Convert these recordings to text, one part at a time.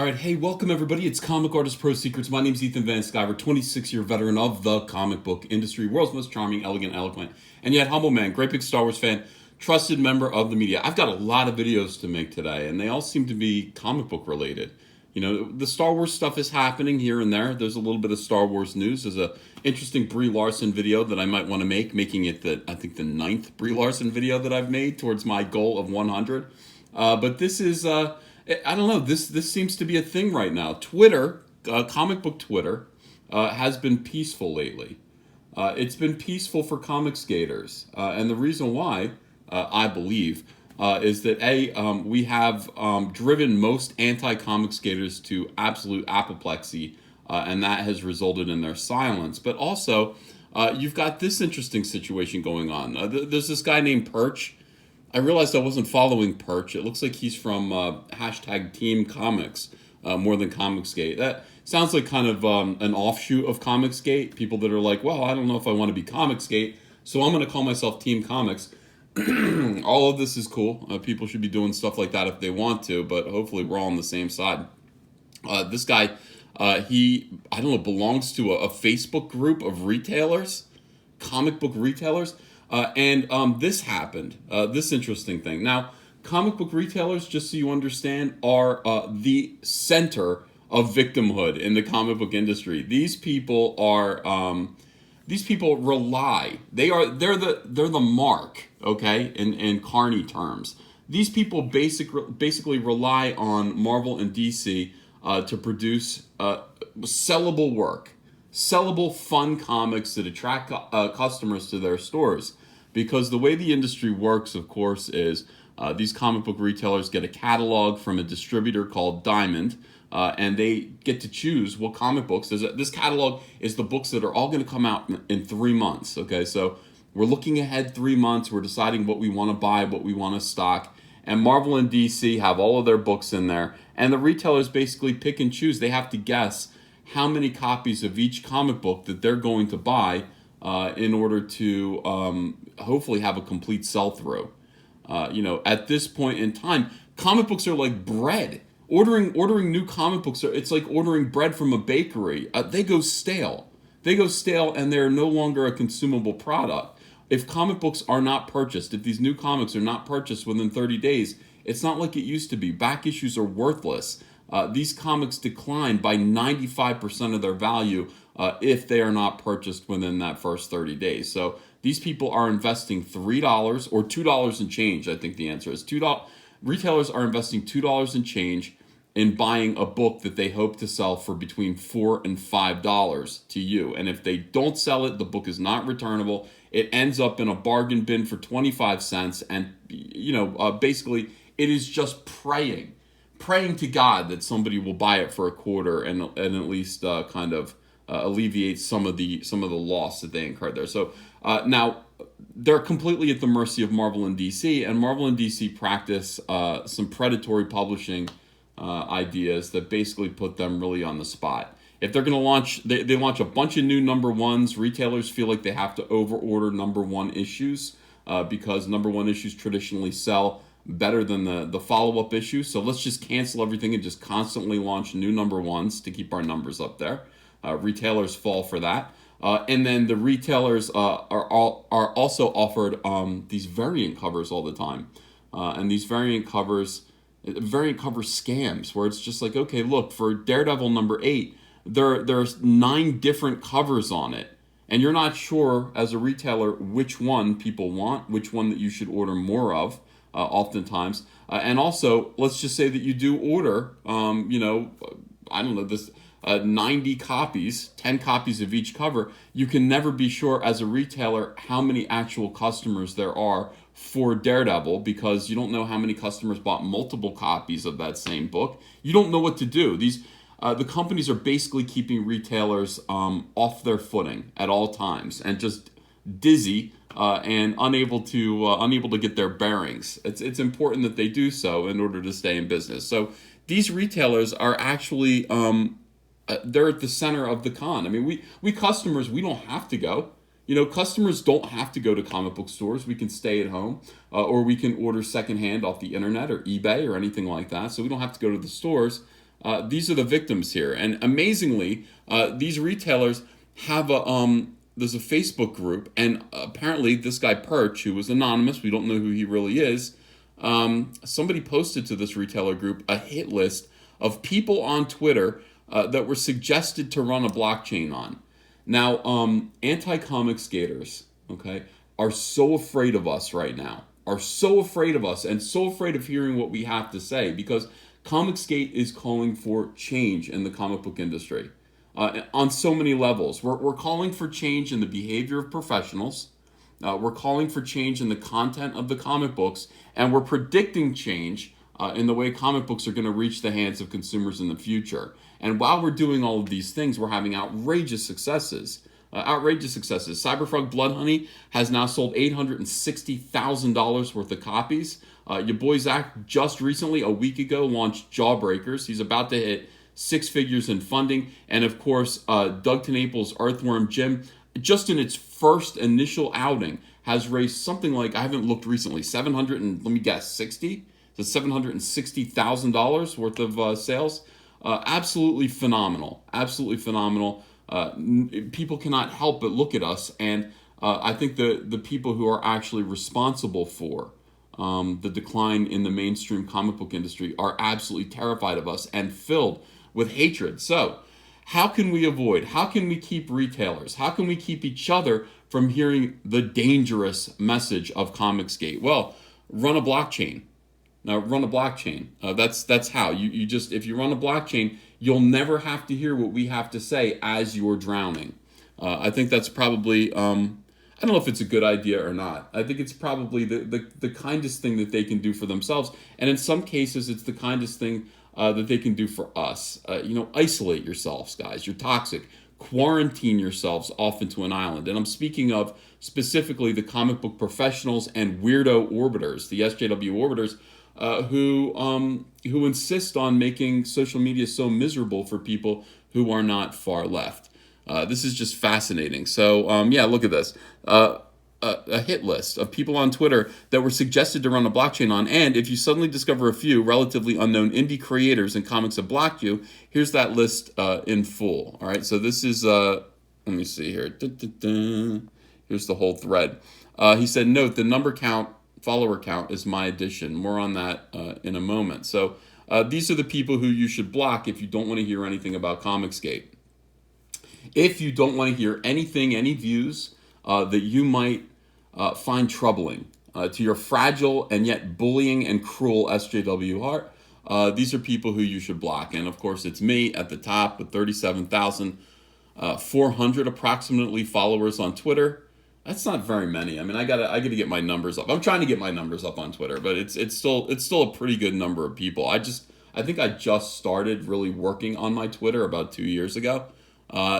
right, hey, welcome everybody. It's Comic Artist Pro Secrets. My name's Ethan Van Sciver, 26-year veteran of the comic book industry, world's most charming, elegant, eloquent, and yet humble man, great big Star Wars fan, trusted member of the media. I've got a lot of videos to make today, and they all seem to be comic book related. You know, the Star Wars stuff is happening here and there. There's a little bit of Star Wars news. There's a interesting Brie Larson video that I might want to make, making it I think the 9th Brie Larson video that I've made towards my goal of 100. But this is, I don't know, this seems to be a thing right now. Twitter, comic book Twitter, has been peaceful lately. It's been peaceful for comic skaters. And the reason why, I believe, is that we have driven most anti-comic skaters to absolute apoplexy, and that has resulted in their silence. But also, you've got this interesting situation going on. There's this guy named Perch. I realized I wasn't following Perch. It looks like he's from hashtag Team Comics, more than Comicsgate. That sounds like kind of an offshoot of Comicsgate. People that are like, well, I don't know if I want to be Comicsgate, so I'm going to call myself Team Comics. All of this is cool. People should be doing stuff like that if they want to, but hopefully we're all on the same side. This guy, he, I don't know, belongs to a Facebook group of retailers, comic book retailers. And this happened, this interesting thing. Now, comic book retailers, just so you understand, are the center of victimhood in the comic book industry. These people are, these people rely. They're the mark, okay, in Carney terms. These people basically rely on Marvel and DC to produce sellable work. Sellable, fun comics that attract customers to their stores. Because the way the industry works, of course, is these comic book retailers get a catalog from a distributor called Diamond, and they get to choose what comic books. This catalog is the books that are all going to come out in 3 months. Okay, so we're looking ahead 3 months. We're deciding what we want to buy, what we want to stock. And Marvel and DC have all of their books in there. And the retailers basically pick and choose. They have to guess how many copies of each comic book that they're going to buy in order to hopefully have a complete sell-through. At this point in time, comic books are like bread. Ordering new comic books, it's like ordering bread from a bakery. They go stale. And they're no longer a consumable product. If comic books are not purchased, if these new comics are not purchased within 30 days, it's not like it used to be. Back issues are worthless. These comics decline by 95% of their value if they are not purchased within that first 30 days. So these people are investing $3 or $2 and change. I think the answer is $2. Retailers are investing $2 and change in buying a book that they hope to sell for between $4 and $5 to you. And if they don't sell it, the book is not returnable. It ends up in a bargain bin for 25 cents. And, basically, it is just praying to God that somebody will buy it for a quarter and at least alleviate some of the loss that they incurred there. So now they're completely at the mercy of Marvel and DC, and Marvel and DC practice some predatory publishing ideas that basically put them really on the spot. If they're going to launch, they launch a bunch of new number ones. Retailers feel like they have to over-order number one issues because number one issues traditionally sell better than the follow-up issue. So let's just cancel everything and just constantly launch new number ones to keep our numbers up there. Retailers fall for that. And then the retailers are also offered these variant covers all the time. And these variant cover scams where it's just like, okay, look, for Daredevil number 8, there's 9 different covers on it. And you're not sure as a retailer which one people want, which one that you should order more of. Oftentimes, and also, let's just say that you do order, 90 copies, 10 copies of each cover. You can never be sure as a retailer how many actual customers there are for Daredevil because you don't know how many customers bought multiple copies of that same book. You don't know what to do. The companies are basically keeping retailers off their footing at all times and just dizzy. And unable to get their bearings. It's important that they do so in order to stay in business. So these retailers are actually they're at the center of the con. I mean, we customers, we don't have to go. Customers don't have to go to comic book stores. We can stay at home, or we can order secondhand off the internet or eBay or anything like that. So we don't have to go to the stores. these are the victims here. And amazingly, these retailers have there's a Facebook group, and apparently this guy Perch, who was anonymous, we don't know who he really is, somebody posted to this retailer group a hit list of people on Twitter that were suggested to run a blockchain on. Now, anti-comic skaters, okay, are so afraid of us right now, are so afraid of us and so afraid of hearing what we have to say, because Comicsgate is calling for change in the comic book industry on so many levels. We're calling for change in the behavior of professionals. We're calling for change in the content of the comic books, and we're predicting change in the way comic books are going to reach the hands of consumers in the future. And while we're doing all of these things, we're having outrageous successes. Cyberfrog Bloodhoney has now sold $860,000 worth of copies. Your boy Zach just recently, a week ago, launched Jawbreakers. He's about to hit 6 figures in funding. And of course, Doug TenNaples' Earthworm Jim, just in its first initial outing, has raised something like, I haven't looked recently, $760,000 worth of sales. Absolutely phenomenal. Absolutely phenomenal. People cannot help but look at us, and I think the people who are actually responsible for the decline in the mainstream comic book industry are absolutely terrified of us and filled with hatred. So, how can we avoid? How can we keep retailers? How can we keep each other from hearing the dangerous message of Comicsgate? Well, run a blockchain. Now, run a blockchain. That's how. You just, if you run a blockchain, you'll never have to hear what we have to say as you're drowning. I think that's probably, I don't know if it's a good idea or not. I think it's probably the kindest thing that they can do for themselves. And in some cases, it's the kindest thing that they can do for us. Isolate yourselves, guys. You're toxic. Quarantine yourselves off into an island. And I'm speaking of specifically the comic book professionals and weirdo orbiters, the SJW orbiters, who insist on making social media so miserable for people who are not far left. This is just fascinating. So, look at this. A hit list of people on Twitter that were suggested to run a blockchain on, and if you suddenly discover a few relatively unknown indie creators and comics have blocked you, here's that list in full. All right, so this is, let me see here. Here's the whole thread. He said, note, the follower count is my addition. More on that in a moment. So these are the people who you should block if you don't want to hear anything about Comicsgate. If you don't want to hear anything, any views that you might find troubling to your fragile and yet bullying and cruel SJW heart, these are people who you should block. And of course, it's me at the top with 37,400 approximately followers on Twitter. That's not very many. I mean, I gotta get my numbers up. I'm trying to get my numbers up on Twitter, but it's still a pretty good number of people. I think I just started really working on my Twitter about 2 years ago.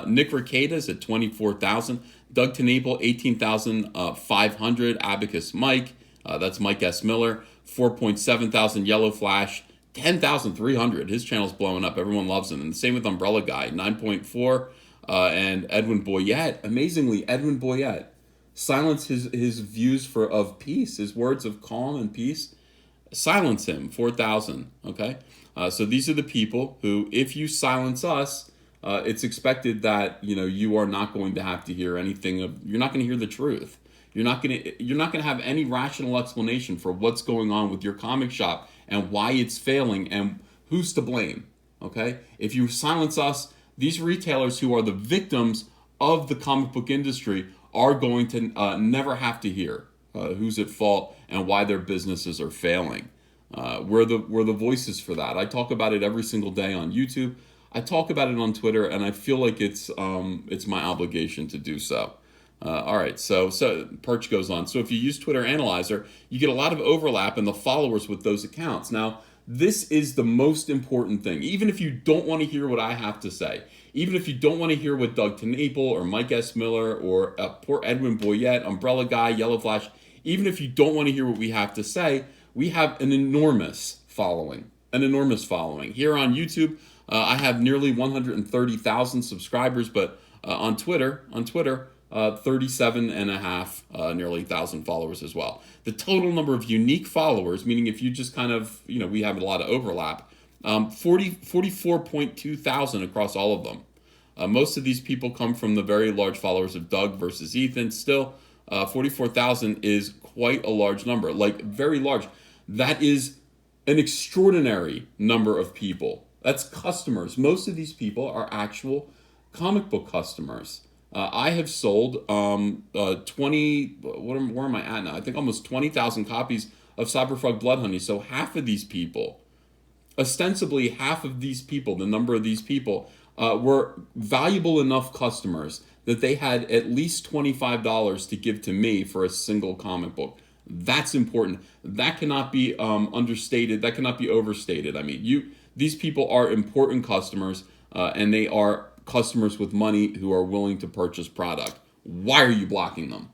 Nick Ricadas at 24,000. Doug TenNaples, 18,500. Abacus Mike, that's Mike S. Miller, 4.7 thousand. Yellow Flash, 10,300. His channel's blowing up. Everyone loves him. And the same with Umbrella Guy, 9.4. And Edwin Boyette, amazingly, Edwin Boyette, silence his views of peace, his words of calm and peace. Silence him, 4,000. Okay, so these are the people who, if you silence us, it's expected that you are not going to have to hear anything. You're not going to hear the truth. You're not going to have any rational explanation for what's going on with your comic shop and why it's failing and who's to blame. Okay, if you silence us, these retailers who are the victims of the comic book industry are going to never have to hear who's at fault and why their businesses are failing. We're the voices for that. I talk about it every single day on YouTube. I talk about it on Twitter, and I feel like it's my obligation to do so. All right, so Perch goes on. So if you use Twitter Analyzer, you get a lot of overlap in the followers with those accounts. Now, this is the most important thing. Even if you don't want to hear what I have to say, even if you don't want to hear what Doug TenNaples or Mike S. Miller or poor Edwin Boyette, Umbrella Guy, Yellow Flash, even if you don't want to hear what we have to say, we have an enormous following. Here on YouTube, I have nearly 130,000 subscribers, but on Twitter, 37 and a half, nearly 1,000 followers as well. The total number of unique followers, meaning if you just kind of, we have a lot of overlap, 44.2 thousand across all of them. Most of these people come from the very large followers of Doug versus Ethan. Still, 44,000 is quite a large number, like very large. That is an extraordinary number of people. That's customers. Most of these people are actual comic book customers. I have sold 20, where am I at now? I think almost 20,000 copies of Cyberfrog Blood Honey. So half of these people, ostensibly half of these people, the number of these people, were valuable enough customers that they had at least $25 to give to me for a single comic book. That's important. That cannot be understated. That cannot be overstated. I mean, these people are important customers, and they are customers with money who are willing to purchase product. Why are you blocking them?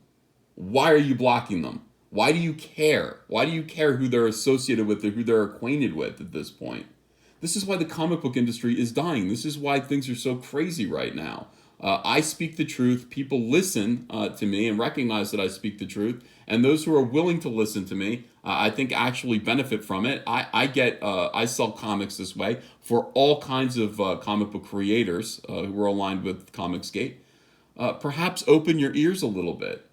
Why are you blocking them? Why do you care? Why do you care who they're associated with or who they're acquainted with at this point? This is why the comic book industry is dying. This is why things are so crazy right now. I speak the truth. People listen to me and recognize that I speak the truth. And those who are willing to listen to me, I think actually benefit from it. I sell comics this way for all kinds of comic book creators who are aligned with Comicsgate. Perhaps open your ears a little bit.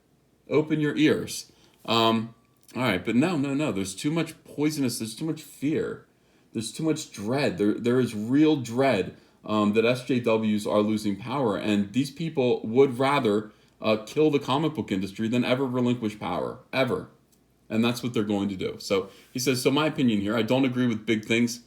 Open your ears. All right, but no. There's too much poisonous. There's too much fear. There's too much dread. There is real dread that SJWs are losing power, and these people would rather kill the comic book industry than ever relinquish power, ever. And that's what they're going to do. So he says, so my opinion here, I don't agree with big things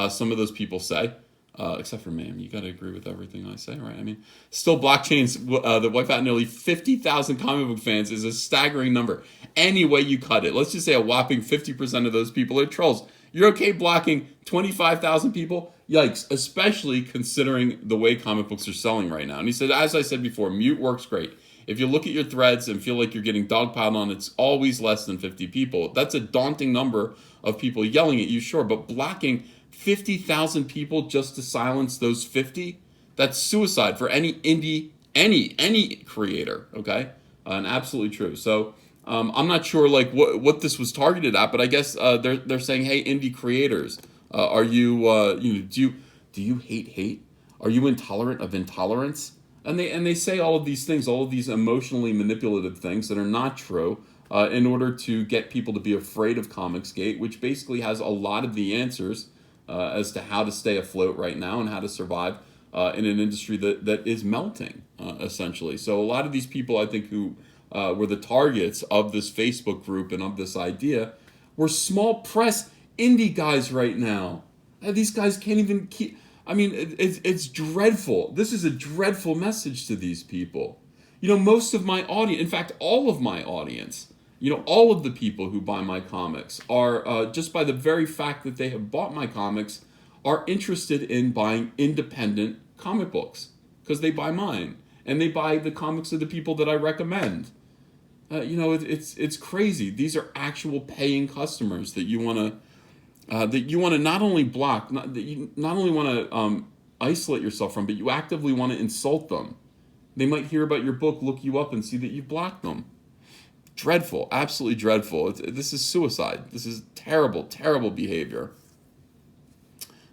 some of those people say, except for me. I mean, you got to agree with everything I say, right? I mean, still blockchains that wipe out nearly 50,000 comic book fans is a staggering number. Any way you cut it. Let's just say a whopping 50% of those people are trolls. You're okay blocking 25,000 people? Yikes, especially considering the way comic books are selling right now. And he said, as I said before, mute works great. If you look at your threads and feel like you're getting dogpiled on, it's always less than 50 people. That's a daunting number of people yelling at you, sure, but blocking 50,000 people just to silence those 50, that's suicide for any indie, any creator, okay? And absolutely true. So I'm not sure like what this was targeted at, but I guess they're saying, hey, indie creators, are you do you hate? Are you intolerant of intolerance? And they say all of these things, all of these emotionally manipulative things that are not true, in order to get people to be afraid of Comicsgate, which basically has a lot of the answers as to how to stay afloat right now and how to survive in an industry that is melting, essentially. So a lot of these people, I think, who were the targets of this Facebook group and of this idea were small press indie guys right now. These guys can't even keep... I mean, it's dreadful. This is a dreadful message to these people. You know, most of my audience, in fact, all of my audience, you know, all of the people who buy my comics are, just by the very fact that they have bought my comics, are interested in buying independent comic books because they buy mine and they buy the comics of the people that I recommend. You know, it's crazy. These are actual paying customers that you want to not only block, that you not only want to isolate yourself from, but you actively want to insult them. They might hear about your book, look you up, and see that you've blocked them. Dreadful, absolutely dreadful. This is suicide. This is terrible, terrible behavior.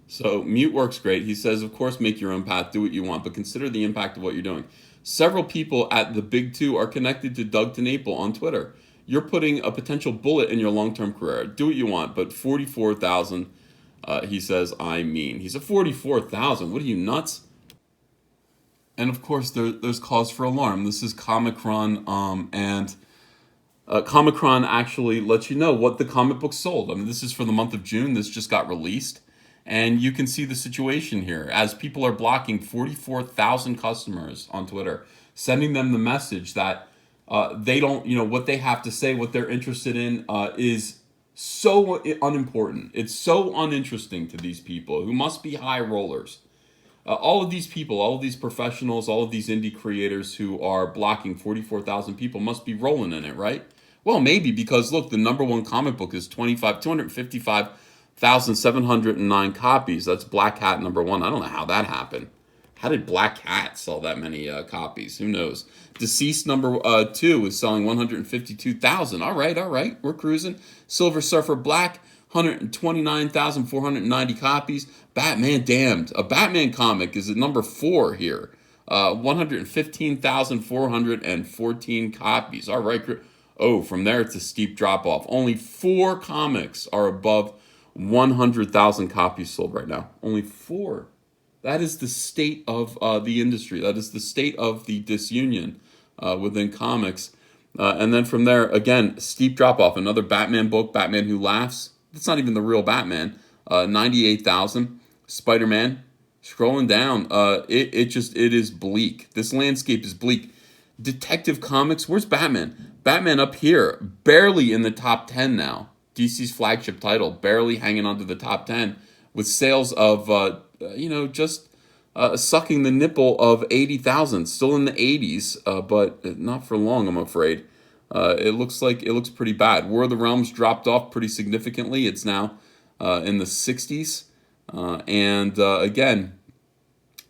So mute works great. He says, of course, make your own path, do what you want, but consider the impact of what you're doing. Several people at the Big Two are connected to Doug TenNapel on Twitter. You're putting a potential bullet in your long-term career. Do what you want, but 44,000, he says, I mean. He's a 44,000. What are you, nuts? And of course, there's cause for alarm. This is Comicron, and Comicron actually lets you know what the comic book sold. I mean, this is for the month of June. This just got released. And you can see the situation here as people are blocking 44,000 customers on Twitter, sending them the message that they don't, you know, what they have to say, what they're interested in is so unimportant. It's so uninteresting to these people who must be high rollers. All of these people, all of these professionals, all of these indie creators who are blocking 44,000 people must be rolling in it, right? Well, maybe because, look, the number one comic book is 255,709 copies. That's Black Hat number one. I don't know how that happened. How did Black Hat sell that many copies? Who knows? Deceased number 2 is selling 152,000. All right, we're cruising. Silver Surfer Black, 129,490 copies. Batman Damned, a Batman comic, is at number 4 here. 115,414 copies. All right. Oh, from there it's a steep drop off. Only 4 comics are above 100,000 copies sold right now. Only 4. That is the state of the industry. That is the state of the disunion within comics. And then from there, again, steep drop off. Another Batman book, Batman Who Laughs. That's not even the real Batman. 98,000. Spider-Man. Scrolling down, it is bleak. This landscape is bleak. Detective Comics, where's Batman? Batman up here, barely in the top 10 now. DC's flagship title, barely hanging onto the top 10, with sales of, just sucking the nipple of 80,000. Still in the 80s, but not for long, I'm afraid. It looks pretty bad. War of the Realms dropped off pretty significantly. It's now in the 60s. Again,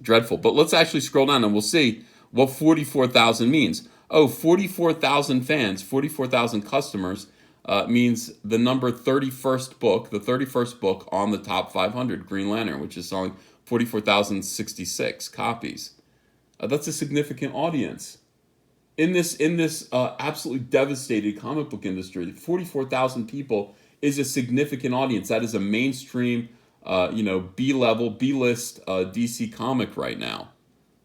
dreadful. But let's actually scroll down and we'll see what 44,000 means. Oh, 44,000 fans, 44,000 customers means the number 31st book, the 31st book on the top 500, Green Lantern, which is selling 44,066 copies. That's a significant audience. In this absolutely devastated comic book industry, 44,000 people is a significant audience. That is a mainstream B-level, B-list DC comic right now.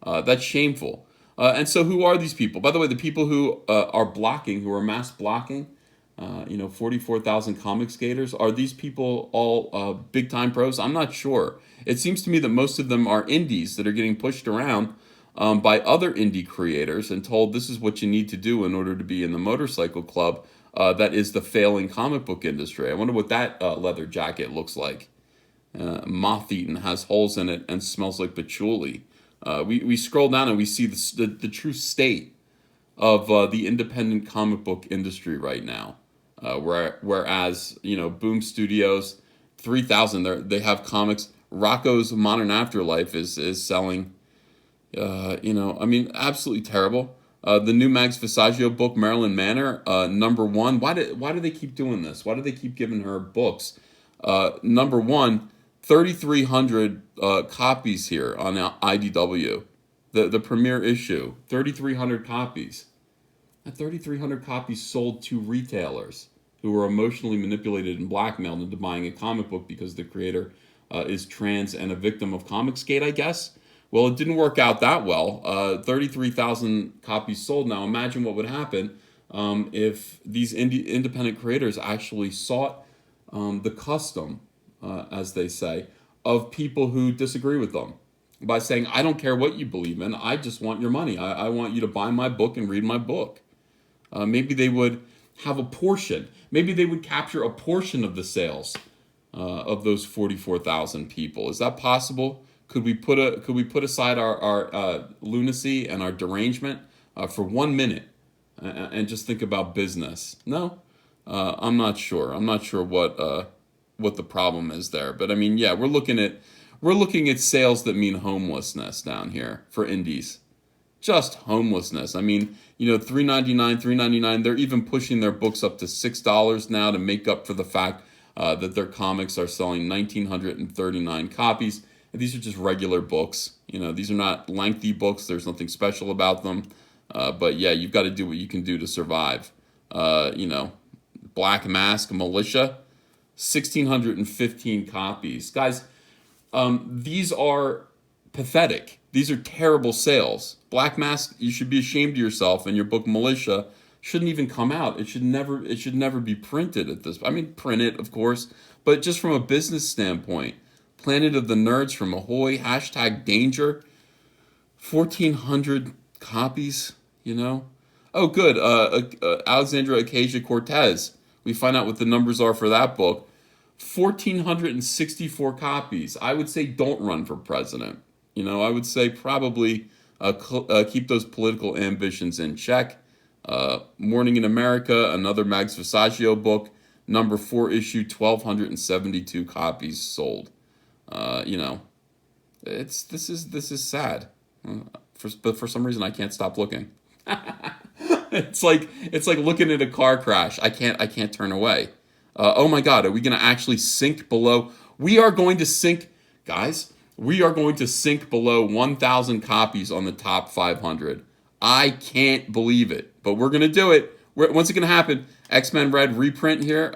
That's shameful. And so who are these people? By the way, the people who are blocking, who are mass blocking, 44,000 comic skaters, are these people all big-time pros? I'm not sure. It seems to me that most of them are indies that are getting pushed around by other indie creators and told this is what you need to do in order to be in the motorcycle club that is the failing comic book industry. I wonder what that leather jacket looks like. Moth-eaten, has holes in it, and smells like patchouli. We scroll down and we see the true state of the independent comic book industry right now. Whereas, Boom Studios, 3,000, they have comics. Rocco's Modern Afterlife is selling, absolutely terrible. The new Mags Visaggio book, Marilyn Manor, number 1. Why do they keep doing this? Why do they keep giving her books? Number 1, 3,300 copies here on IDW. The premiere issue, 3,300 copies. That 3,300 copies sold to retailers who were emotionally manipulated and blackmailed into buying a comic book because the creator is trans and a victim of Comicsgate, I guess. Well, it didn't work out that well. 33,000 copies sold. Now, imagine what would happen if these independent creators actually sought the custom, as they say, of people who disagree with them by saying, I don't care what you believe in, I just want your money. I want you to buy my book and read my book. Maybe they would have a portion. Maybe they would capture a portion of the sales of those 44,000 people. Is that possible? Could we put aside our lunacy and our derangement for 1 minute and just think about business? No, I'm not sure. I'm not sure what the problem is there. But I mean, yeah, we're looking at sales that mean homelessness down here for indies. Just homelessness. I mean, $3.99. They're even pushing their books up to $6 now to make up for the fact that their comics are selling 1,939 copies. And these are just regular books. These are not lengthy books. There's nothing special about them. But yeah, you've got to do what you can do to survive. Black Mask Militia, 1,615 copies. Guys, these are pathetic. These are terrible sales. Black Mask, you should be ashamed of yourself, and your book Militia shouldn't even come out. It should never be printed at this. I mean, print it, of course, but just from a business standpoint, Planet of the Nerds from Ahoy, #Danger, 1,400 copies, Oh, good. Alexandra Ocasio-Cortez. We find out what the numbers are for that book. 1,464 copies. I would say don't run for president. I would say probably keep those political ambitions in check. Morning in America, another Mags Visaggio book, number 4 issue, 1,272 copies sold. This is sad. But for some reason I can't stop looking. It's like looking at a car crash. I can't turn away. Oh my God, are we going to actually sink below? We are going to sink, guys. We are going to sink below 1,000 copies on the top 500. I can't believe it, but we're going to do it. When's it going to happen? X-Men Red reprint here,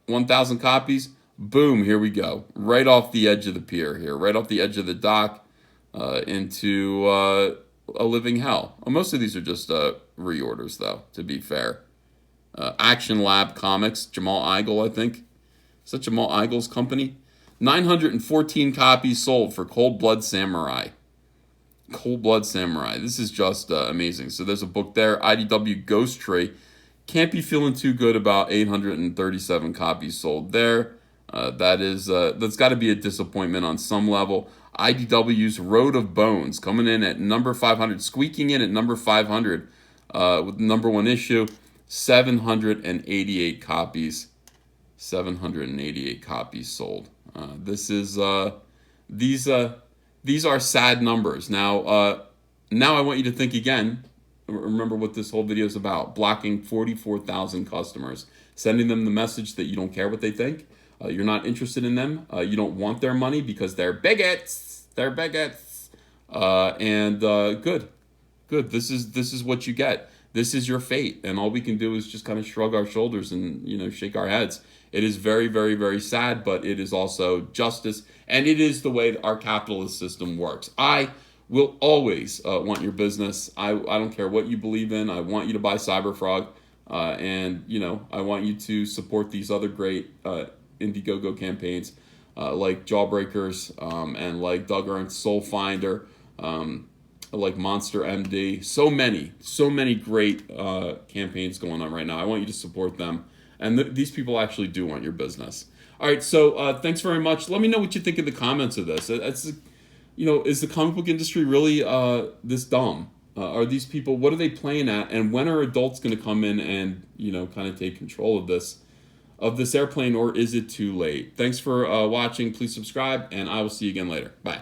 1,000 copies. Boom, here we go. Right off the edge of the pier here, right off the edge of the dock into a living hell. Well, most of these are just reorders, though, to be fair. Action Lab Comics, Jamal Igle, I think. Is that Jamal Igle's company? 914 copies sold for Cold Blood Samurai. Cold Blood Samurai. This is just amazing. So there's a book there. IDW Ghost Tree. Can't be feeling too good about 837 copies sold there. That's got to be a disappointment on some level. IDW's Road of Bones coming in at number 500, squeaking in at number 500 with the number 1 issue. 788 copies. 788 copies sold. These are sad numbers. Now I want you to think again. Remember what this whole video is about. Blocking 44,000 customers. Sending them the message that you don't care what they think. You're not interested in them. You don't want their money because they're bigots. They're bigots. Good. This is what you get. This is your fate, and all we can do is just kind of shrug our shoulders and shake our heads. It is very, very, very sad, but it is also justice, and it is the way our capitalist system works. I will always want your business. I don't care what you believe in. I want you to buy Cyberfrog, and I want you to support these other great Indiegogo campaigns like Jawbreakers and like Doug Ernst's Soul Finder. Like Monster MD, so many great campaigns going on right now. I want you to support them, and these people actually do want your business. All right, so thanks very much. Let me know what you think in the comments of this. Is the comic book industry really this dumb? Are these people? What are they playing at? And when are adults going to come in and kind of take control of this airplane, or is it too late? Thanks for watching. Please subscribe, and I will see you again later. Bye.